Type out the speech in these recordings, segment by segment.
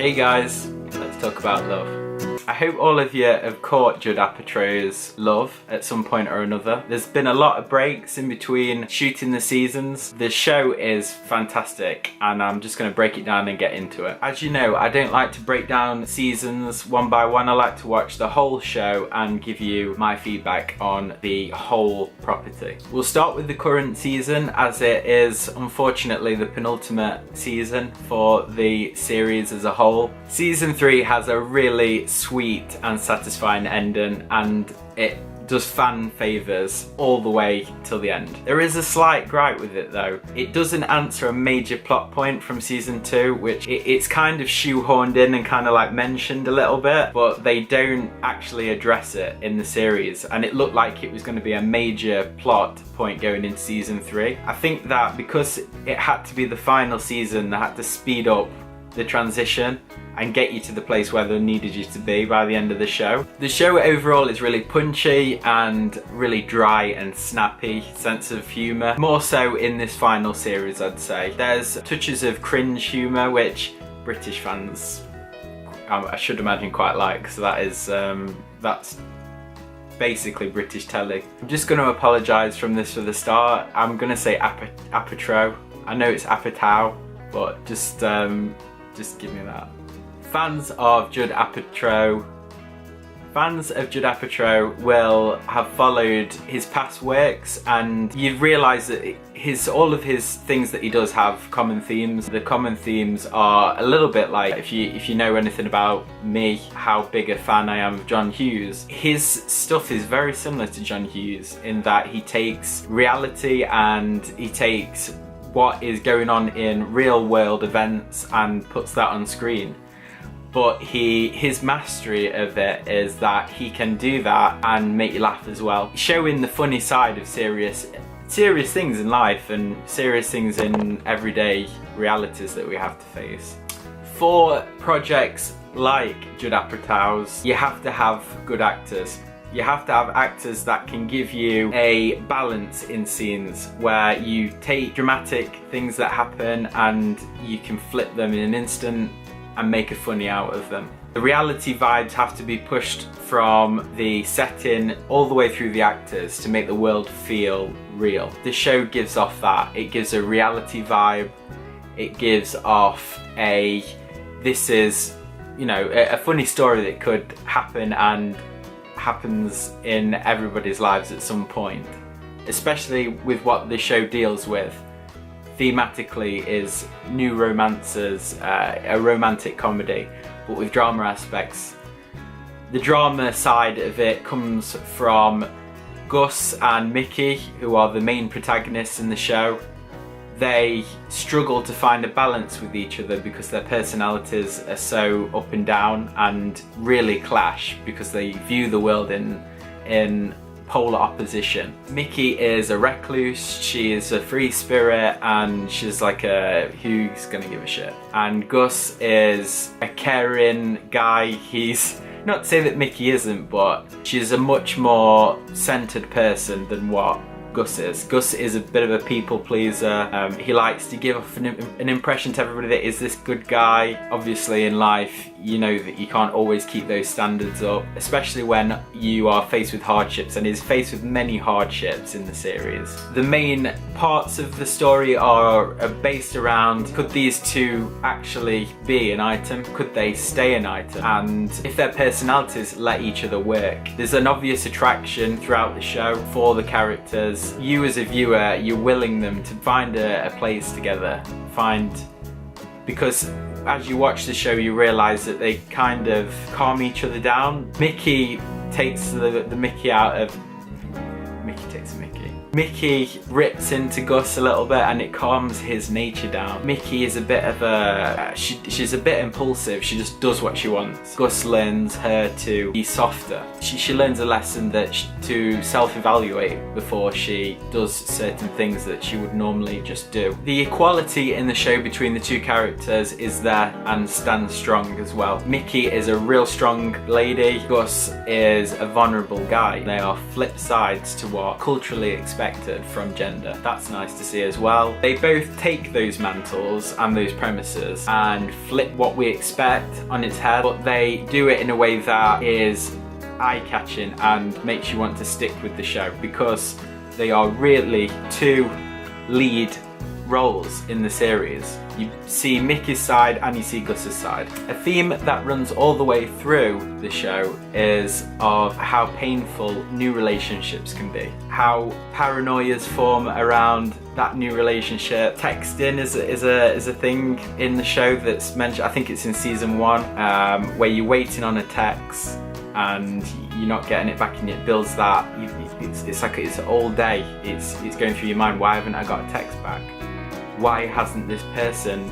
Hey guys, let's talk about love. I hope all of you have caught Judd Apatow's Love at some point or another. There's been a lot of breaks in between shooting the seasons. The show is fantastic and I'm just going to break it down and get into it. As you know, I don't like to break down seasons one by one. I like to watch the whole show and give you my feedback on the whole property. We'll start with the current season, as it is unfortunately the penultimate season for the series as a whole. Season 3 has a really sweet and satisfying ending, and it does fan favours all the way till the end. There is a slight gripe with it though. It doesn't answer a major plot point from season 2, which it's kind of shoehorned in and kind of like mentioned a little bit, but they don't actually address it in the series, and it looked like it was going to be a major plot point going into season 3. I think that because it had to be the final season, they had to speed up the transition and get you to the place where they needed you to be by the end of the show. The show overall is really punchy and really dry and snappy sense of humour, more so in this final series I'd say. There's touches of cringe humour which British fans I should imagine quite like, so that is that's basically British telly. I'm just going to apologise from this for the start. I'm going to say Apatow. I know it's Apatow, but just give me that. Fans of Judd Apatow will have followed his past works, and you've realised that all of his things that he does have common themes. The common themes are a little bit like, if you know anything about me, how big a fan I am of John Hughes. His stuff is very similar to John Hughes in that he takes reality and he takes what is going on in real world events and puts that on screen. But his mastery of it is that he can do that and make you laugh as well, showing the funny side of serious things in life and serious things in everyday realities that we have to face. For projects like Judd Apatow's, you have to have good actors. You have to have actors that can give you a balance in scenes where you take dramatic things that happen and you can flip them in an instant and make a funny out of them. The reality vibes have to be pushed from the setting all the way through the actors to make the world feel real. The show gives off that. It gives a reality vibe. It gives off this is, you know, a funny story that could happen and happens in everybody's lives at some point, especially with what the show deals with thematically is new romances, a romantic comedy but with drama aspects. The drama side of it comes from Gus and Mickey, who are the main protagonists in the show. They struggle to find a balance with each other because their personalities are so up and down and really clash because they view the world in polar opposition. Mickey is a recluse, she is a free spirit, and she's like who's gonna give a shit. And Gus is a caring guy. He's not to say that Mickey isn't, but she's a much more centered person than what Gus is. Gus is a bit of a people pleaser. He likes to give off an impression to everybody that is this good guy. Obviously in life, you know that you can't always keep those standards up, especially when you are faced with hardships, and is faced with many hardships in the series. The main parts of the story are based around, could these two actually be an item? Could they stay an item? And if their personalities let each other work. There's an obvious attraction throughout the show for the characters. You as a viewer, you're willing them to find a place together, because as you watch the show you realise that they kind of calm each other down. Mickey takes the Mickey out of... Mickey takes Mickey. Mickey rips into Gus a little bit and it calms his nature down. Mickey is a bit of a... she's a bit impulsive, she just does what she wants. Gus learns her to be softer. She learns a lesson that to self-evaluate before she does certain things that she would normally just do. The equality in the show between the two characters is there and stands strong as well. Mickey is a real strong lady, Gus is a vulnerable guy. They are flip sides to what culturally expected expected from gender. That's nice to see as well. They both take those mantles and those premises and flip what we expect on its head, but they do it in a way that is eye-catching and makes you want to stick with the show, because they are really two lead roles in the series. You see Mickey's side and you see Gus's side. A theme that runs all the way through the show is of how painful new relationships can be, how paranoias form around that new relationship. Texting is a thing in the show that's mentioned. I think it's in season 1, where you're waiting on a text and you're not getting it back, and it builds that. It's like it's all day. It's going through your mind. Why haven't I got a text back? Why hasn't this person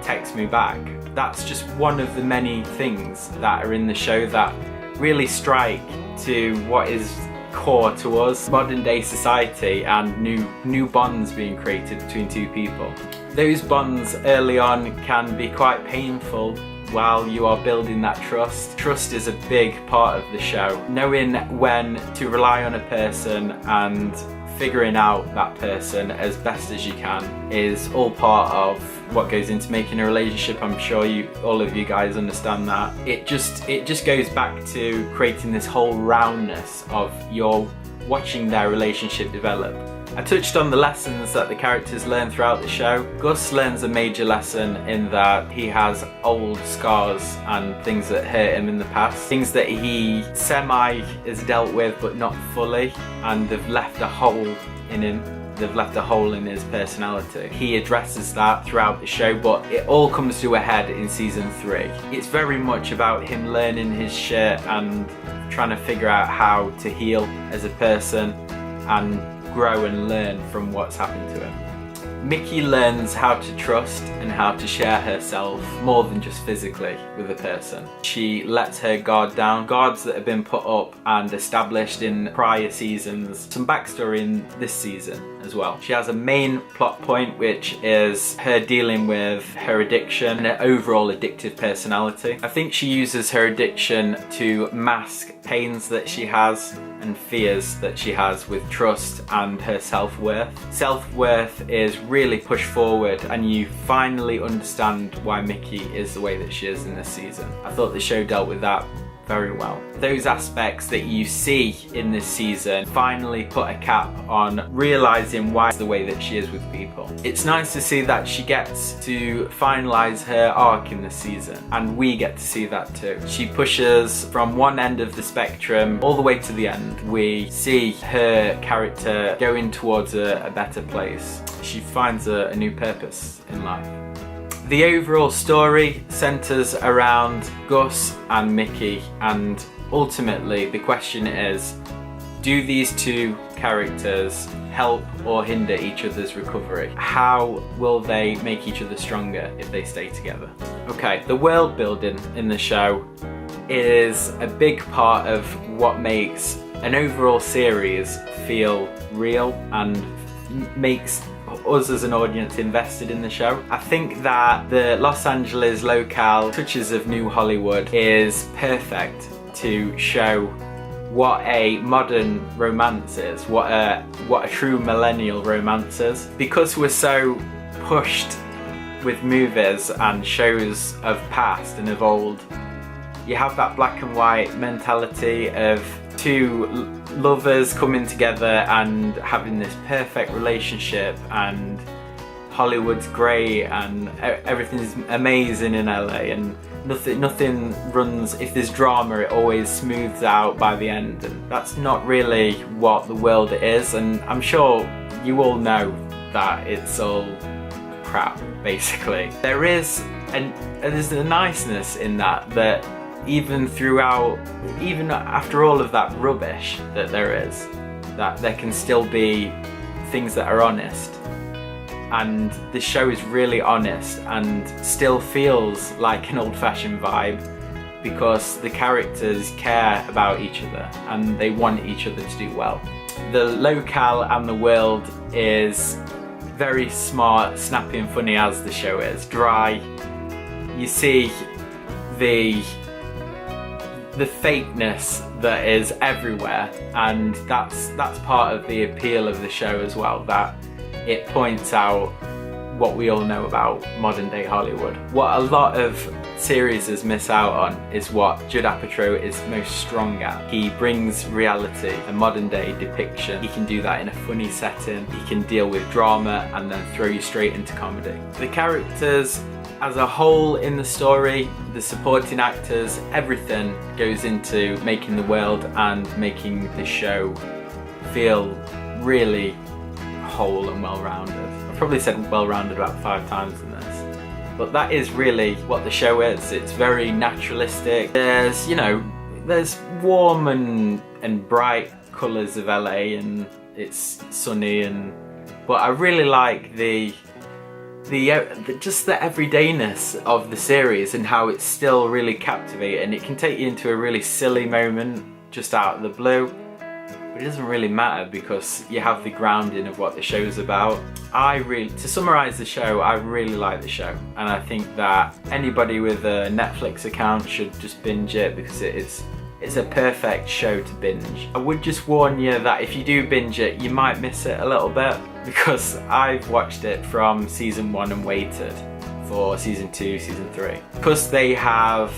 text me back? That's just one of the many things that are in the show that really strike to what is core to us, modern day society, and new bonds being created between two people. Those bonds early on can be quite painful while you are building that trust. Trust is a big part of the show. Knowing when to rely on a person and figuring out that person as best as you can is all part of what goes into making a relationship. I'm sure all of you guys understand that. It just goes back to creating this whole roundness of you're watching their relationship develop. I touched on the lessons that the characters learn throughout the show. Gus learns a major lesson in that he has old scars and things that hurt him in the past, things that he semi is dealt with but not fully, and they've left a hole in him. They've left a hole in his personality. He addresses that throughout the show, but it all comes to a head in season 3. It's very much about him learning his shit and trying to figure out how to heal as a person and grow and learn from what's happened to him. Mickey learns how to trust and how to share herself more than just physically with a person. She lets her guard down, guards that have been put up and established in prior seasons. Some backstory in this season as well. She has a main plot point, which is her dealing with her addiction and her overall addictive personality. I think she uses her addiction to mask pains that she has and fears that she has with trust and her self-worth. Self-worth is really pushed forward, and you finally understand why Mickey is the way that she is in this season. I thought the show dealt with that very well. Those aspects that you see in this season finally put a cap on realising why the way that she is with people. It's nice to see that she gets to finalise her arc in this season, and we get to see that too. She pushes from one end of the spectrum all the way to the end. We see her character going towards a better place. She finds a new purpose in life. The overall story centres around Gus and Mickey, and ultimately the question is, do these two characters help or hinder each other's recovery? How will they make each other stronger if they stay together? Okay, the world building in the show is a big part of what makes an overall series feel real and makes us as an audience invested in the show. I think that the Los Angeles locale touches of New Hollywood is perfect to show what a modern romance is, what a true millennial romance is. Because we're so pushed with movies and shows of past and of old, you have that black and white mentality of two lovers coming together and having this perfect relationship, and Hollywood's great and everything's amazing in LA, and nothing runs. If there's drama, it always smooths out by the end, and that's not really what the world is. And I'm sure you all know that it's all crap, basically. There's a niceness in that even after all of that rubbish that there is, that there can still be things that are honest. And the show is really honest and still feels like an old-fashioned vibe, because the characters care about each other and they want each other to do well. The locale and the world is very smart, snappy and funny, as the show is. Dry. You see the the fakeness that is everywhere, and that's part of the appeal of the show as well, that it points out what we all know about modern day Hollywood. What a lot of series miss out on is what Judd Apatow is most strong at. He brings reality, a modern day depiction. He can do that in a funny setting. He can deal with drama and then throw you straight into comedy. The characters as a whole in the story, the supporting actors, everything goes into making the world and making the show feel really whole and well-rounded. I've probably said well-rounded about 5 times in this, but that is really what the show is. It's very naturalistic. There's, you know, there's warm and bright colours of LA, and it's sunny, but I really like just the everydayness of the series and how it's still really captivating. It can take you into a really silly moment just out of the blue, but it doesn't really matter because you have the grounding of what the show's about. To summarise the show, I really like the show, and I think that anybody with a Netflix account should just binge it because it's a perfect show to binge. I would just warn you that if you do binge it, you might miss it a little bit, because I've watched it from season 1 and waited for season 2, season 3. Because they have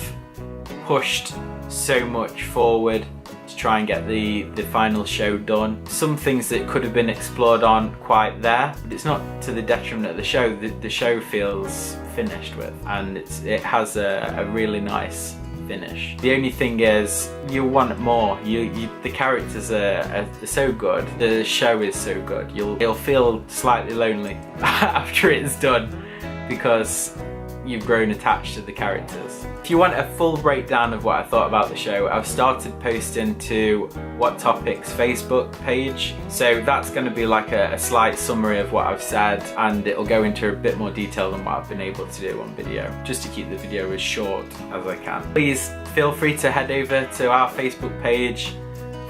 pushed so much forward to try and get the final show done. Some things that could have been explored aren't quite there, but it's not to the detriment of the show. The show feels finished with, and it has a really nice finish. The only thing is, you want more. The characters are so good. The show is so good. You'll feel slightly lonely after it's done because you've grown attached to the characters. If you want a full breakdown of what I thought about the show, I've started posting to What Topics Facebook page. So that's going to be like a slight summary of what I've said, and it'll go into a bit more detail than what I've been able to do on video, just to keep the video as short as I can. Please feel free to head over to our Facebook page.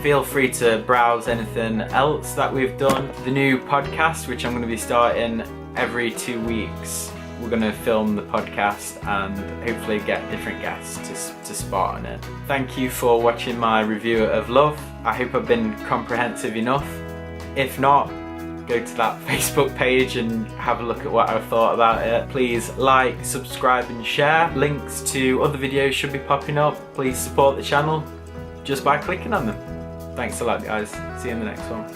Feel free to browse anything else that we've done. The new podcast, which I'm going to be starting every 2 weeks. We're going to film the podcast and hopefully get different guests to spot on it. Thank you for watching my review of Love. I hope I've been comprehensive enough. If not, go to that Facebook page and have a look at what I've thought about it. Please like, subscribe and share. Links to other videos should be popping up. Please support the channel just by clicking on them. Thanks a lot, guys. See you in the next one.